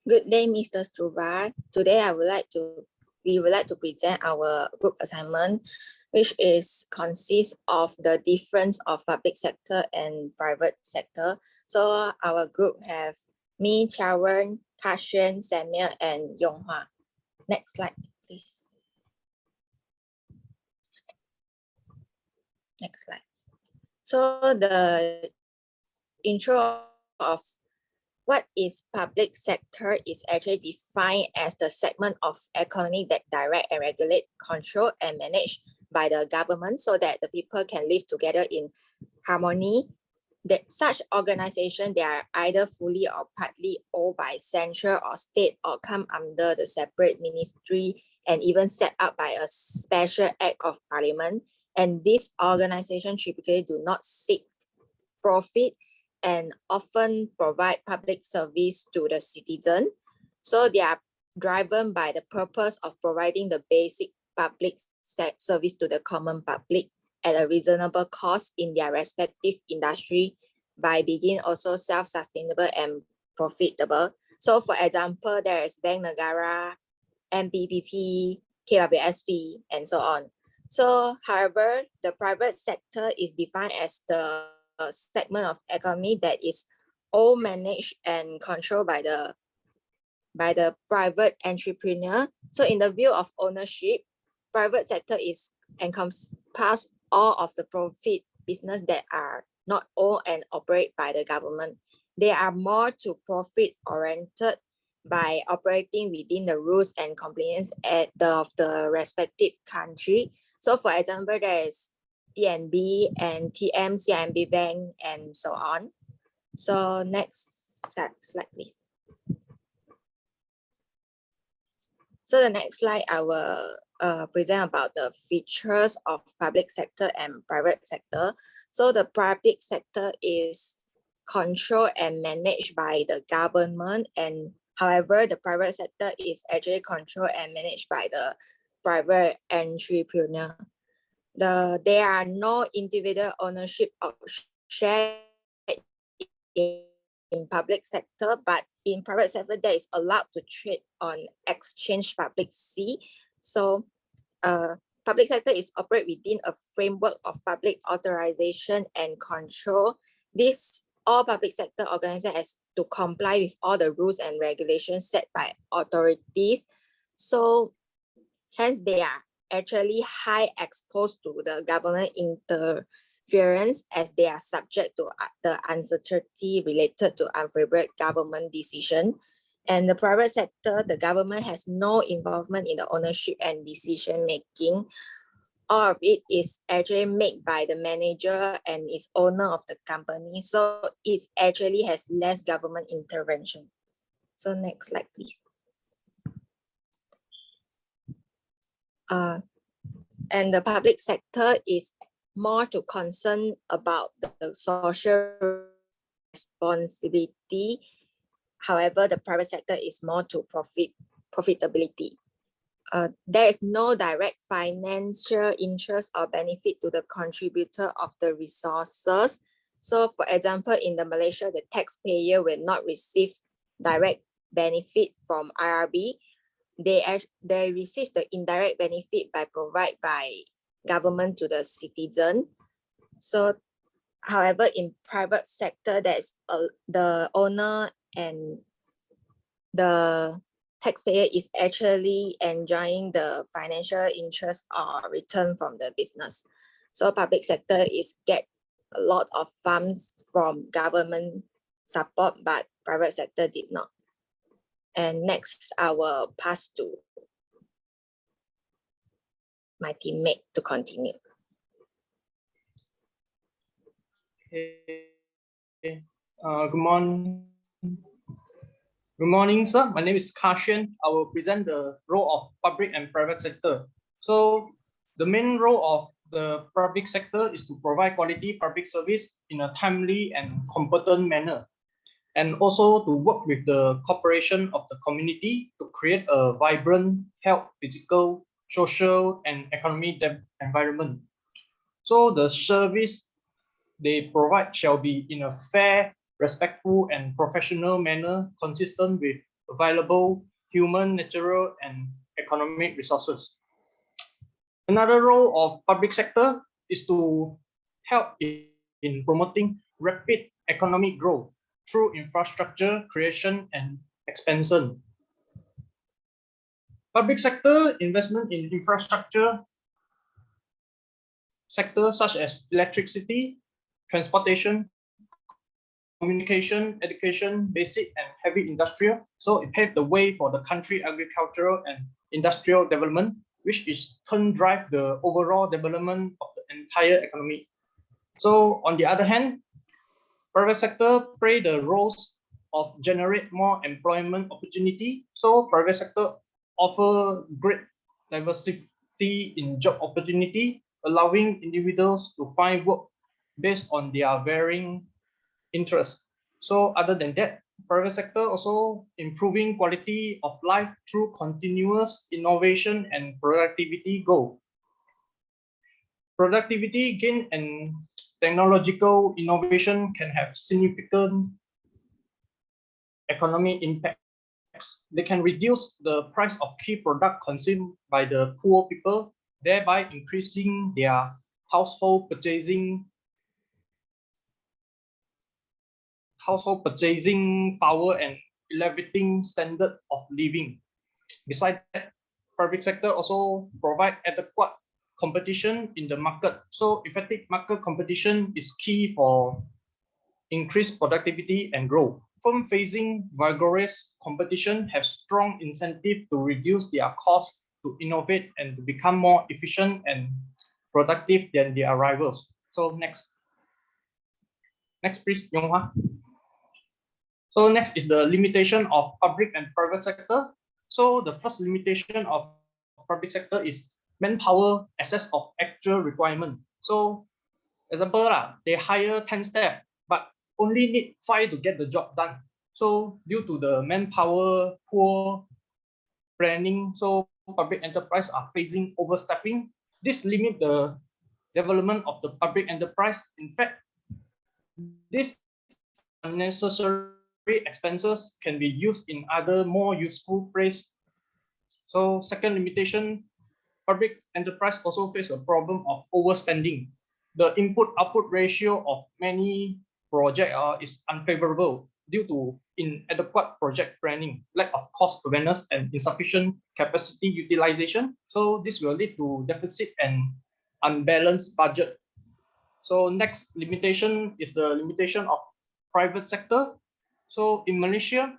Good day, Mr. Struva. Today we would like to present our group assignment, which consists of the difference of public sector and private sector. So our group have me, Charan, Kashan, Samuel, and Yonghua. Next slide, please. Next slide. So the intro of what is public sector is actually defined as the segment of economy that direct and regulate, control and manage by the government so that the people can live together in harmony. That such organization, they are either fully or partly owned by central or state or come under the separate ministry and even set up by a special act of parliament. And this organization typically do not seek profit and often provide public service to the citizen. So they are driven by the purpose of providing the basic public service to the common public at a reasonable cost in their respective industry by being also self-sustainable and profitable. So for example, there is Bank Negara, MPPP, KWSP, and so on. So however, the private sector is defined as the segment of economy that is all managed and controlled by the private entrepreneur. So in the view of ownership, private sector is encompass all of the profit business that are not owned and operate by the government. They are more to profit oriented by operating within the rules and compliance of the respective country. So for example, there is DNB and TM, CIMB Bank, and so on. So next slide, please. So the next slide, I will present about the features of public sector and private sector. So the public sector is controlled and managed by the government, and however, the private sector is actually controlled and managed by the private entrepreneur. There are no individual ownership of share in public sector, but in private sector, there is allowed to trade on exchange public C. So public sector is operate within a framework of public authorization and control. This all public sector organizations has to comply with all the rules and regulations set by authorities. So hence they are actually high exposed to the government interference as they are subject to the uncertainty related to unfavorable government decision. And the private sector, the government has no involvement in the ownership and decision making. All of it is actually made by the manager and is owner of the company. So it actually has less government intervention. So next slide, please. And the public sector is more to concern about the social responsibility. However, the private sector is more to profitability. There is no direct financial interest or benefit to the contributor of the resources. So for example, in the Malaysia, the taxpayer will not receive direct benefit from IRB. They receive the indirect benefit by provided by government to the citizen. So however, in private sector, there's the owner and the taxpayer is actually enjoying the financial interest or return from the business. So public sector is get a lot of funds from government support, but private sector did not. And next, I will pass to my teammate to continue. Okay. Good morning. Good morning, sir. My name is Kashan. I will present the role of public and private sector. So the main role of the public sector is to provide quality public service in a timely and competent manner, and also to work with the cooperation of the community to create a vibrant health, physical, social, and economic environment. So the service they provide shall be in a fair, respectful, and professional manner consistent with available human, natural, and economic resources. Another role of public sector is to help in promoting rapid economic growth through infrastructure creation and expansion. Public sector investment in infrastructure sectors such as electricity, transportation, communication, education, basic and heavy industrial. So it paved the way for the country agricultural and industrial development, which is turn drive the overall development of the entire economy. So on the other hand, private sector play the roles of generate more employment opportunity. So private sector offer great diversity in job opportunity, allowing individuals to find work based on their varying interests. So other than that, private sector also improving quality of life through continuous innovation and productivity goal. Productivity gain and technological innovation can have significant economic impacts. They can reduce the price of key product consumed by the poor people, thereby increasing their household purchasing power and elevating standard of living. Besides that, private sector also provide adequate competition in the market. So effective market competition is key for increased productivity and growth. Firms facing vigorous competition have strong incentive to reduce their costs, to innovate and to become more efficient and productive than their rivals. So next please, Yonghua. So next is the limitation of public and private sector. So the first limitation of public sector is manpower excess of actual requirement. So example, they hire 10 staff, but only need 5 to get the job done. So due to the manpower poor planning, so public enterprise are facing overstaffing. This limit the development of the public enterprise. In fact, this unnecessary expenses can be used in other more useful place. So second limitation, public enterprise also face a problem of overspending. The input-output ratio of many projects is unfavorable due to inadequate project planning, lack of cost awareness, and insufficient capacity utilization. So this will lead to deficit and unbalanced budget. So next limitation is the limitation of private sector. So in Malaysia,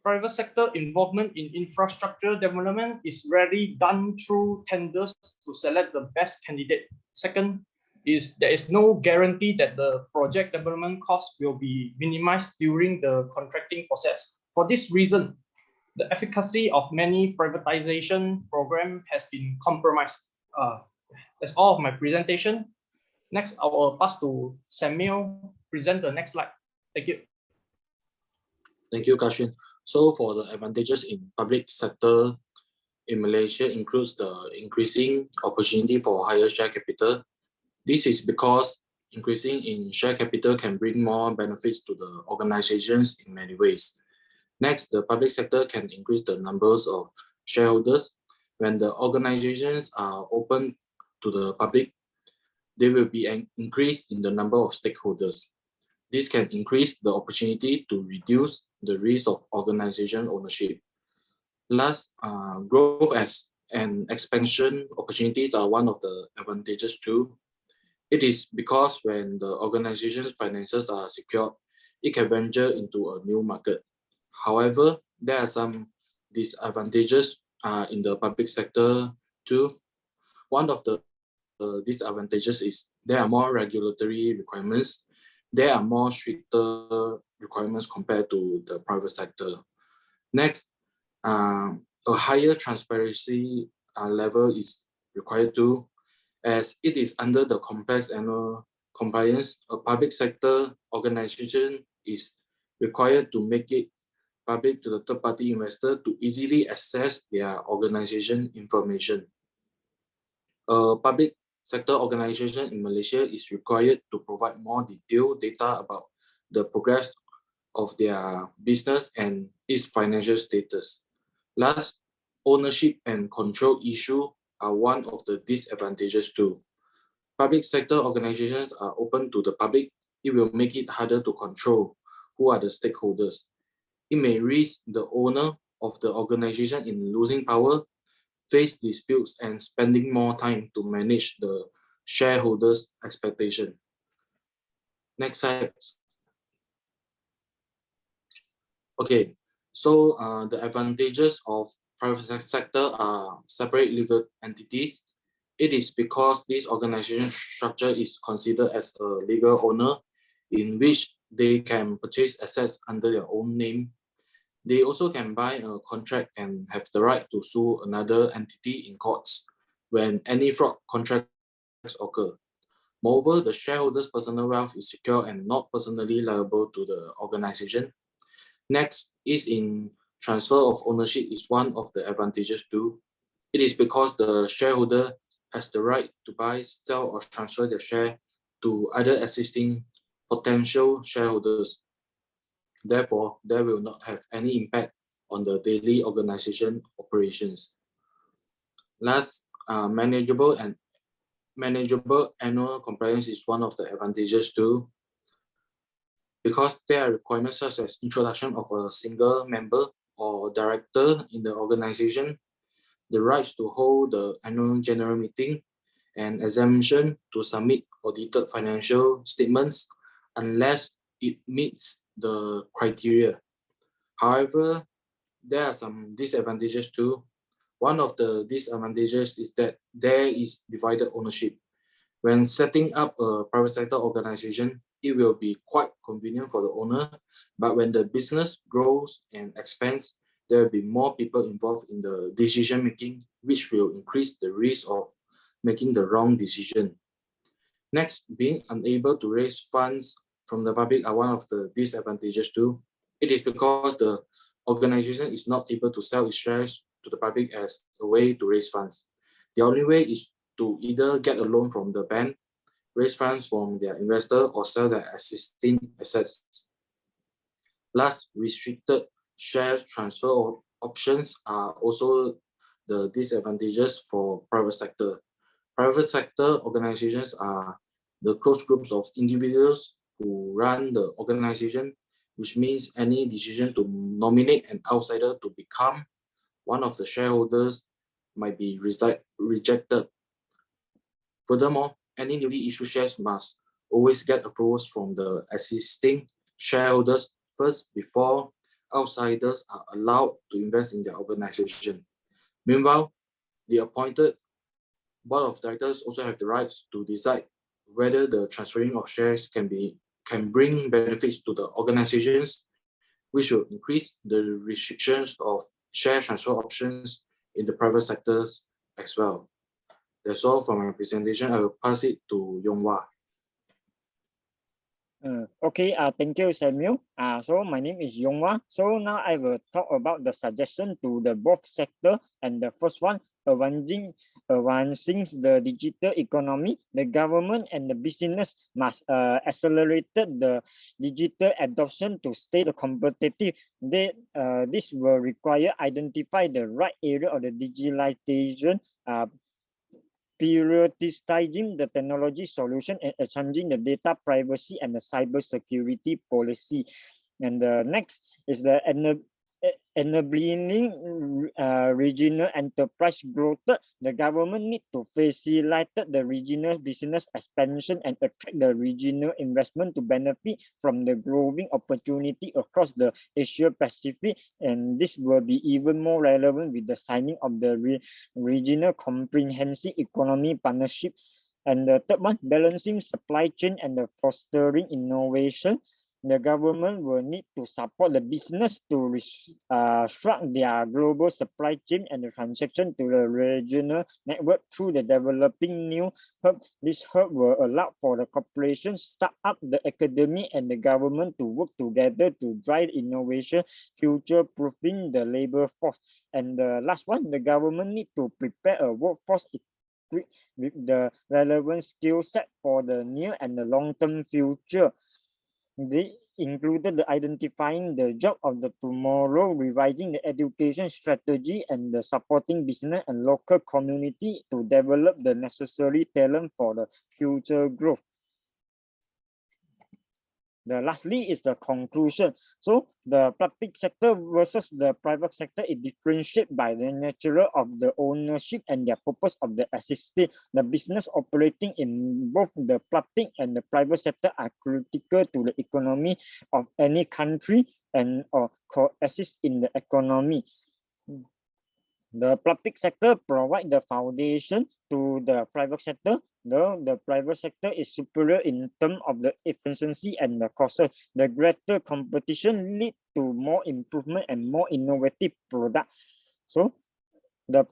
private sector involvement in infrastructure development is rarely done through tenders to select the best candidate. Second is there is no guarantee that the project development cost will be minimized during the contracting process. For this reason, the efficacy of many privatization program has been compromised. That's all of my presentation. Next, I will pass to Samuel, present the next slide. Thank you. Thank you, Kashin. So for the advantages in public sector in Malaysia includes the increasing opportunity for higher share capital. This is because increasing in share capital can bring more benefits to the organizations in many ways. Next, the public sector can increase the numbers of shareholders. When the organizations are open to the public, there will be an increase in the number of stakeholders. This can increase the opportunity to reduce the risk of organization ownership. Last, growth and expansion opportunities are one of the advantages too. It is because when the organization's finances are secured, it can venture into a new market. However, there are some disadvantages in the public sector too. One of the disadvantages is there are more regulatory requirements. There are more stricter requirements compared to the private sector. Next, a higher transparency level is required too, as it is under the complex annual compliance. A public sector organization is required to make it public to the third-party investor to easily access their organization information. A public sector organization in Malaysia is required to provide more detailed data about the progress of their business and its financial status. Last, ownership and control issue are one of the disadvantages too. Public sector organizations are open to the public. It will make it harder to control who are the stakeholders. It may risk the owner of the organization in losing power, face disputes, and spending more time to manage the shareholders' expectation. Next slide. Okay, so the advantages of private sector are separate legal entities. It is because this organization structure is considered as a legal owner in which they can purchase assets under their own name. They also can buy a contract and have the right to sue another entity in courts when any fraud contracts occur. Moreover, the shareholders' personal wealth is secure and not personally liable to the organization. Next is in transfer of ownership is one of the advantages too. It is because the shareholder has the right to buy, sell, or transfer the share to other existing potential shareholders. Therefore, there will not have any impact on the daily organization operations. Last, manageable annual compliance is one of the advantages too, because there are requirements such as introduction of a single member or director in the organization, the rights to hold the annual general meeting, and exemption to submit audited financial statements unless it meets the criteria. However, there are some disadvantages too. One of the disadvantages is that there is divided ownership. When setting up a private sector organization, it will be quite convenient for the owner, but when the business grows and expands, there will be more people involved in the decision making, which will increase the risk of making the wrong decision. Next, being unable to raise funds from the public are one of the disadvantages too. It is because the organization is not able to sell its shares to the public as a way to raise funds. The only way is to either get a loan from the bank, raise funds from their investor, or sell their existing assets. Last, restricted share transfer options are also the disadvantages for private sector. Private sector organizations are the close groups of individuals who run the organization, which means any decision to nominate an outsider to become one of the shareholders might be rejected. Furthermore, any newly issued shares must always get approvals from the existing shareholders first before outsiders are allowed to invest in their organization. Meanwhile, the appointed board of directors also have the rights to decide whether the transferring of shares can bring benefits to the organizations, which will increase the restrictions of share transfer options in the private sectors as well. That's all for my presentation. I will pass it to Yonghwa. Okay, thank you, Samuel. So my name is Yonghwa. So now I will talk about the suggestion to the both sector. And the first one, advancing the digital economy. The government and the business must accelerate the digital adoption to stay competitive. This will require identify the right area of the digitalization, prioritizing the technology solution and changing the data privacy and the cyber security policy. And the next is the enabling regional enterprise growth. The government need to facilitate the regional business expansion and attract the regional investment to benefit from the growing opportunity across the Asia Pacific. And this will be even more relevant with the signing of the regional comprehensive economy partnership. And the third one, balancing supply chain and the fostering innovation. The government will need to support the business to restructure their global supply chain and the transaction to the regional network through the developing new hub. This hub will allow for the corporation, startup, the academy, and the government to work together to drive innovation, future-proofing the labor force. And the last one, the government need to prepare a workforce with the relevant skill set for the near and the long-term future. included the identifying the job of the tomorrow, revising the education strategy, and the supporting business and local community to develop the necessary talent for the future growth. Lastly is the conclusion. So the public sector versus the private sector is differentiated by the nature of the ownership and their purpose of the assisting. The business operating in both the public and the private sector are critical to the economy of any country and or co-assist in the economy. The public sector provide the foundation to the private sector. The private sector is superior in terms of the efficiency and the cost. The greater competition lead to more improvement and more innovative products. So the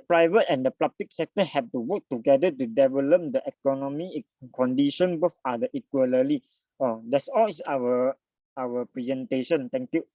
private and the public sector have to work together to develop the economic condition. Both are equally. That's all is our presentation. Thank you.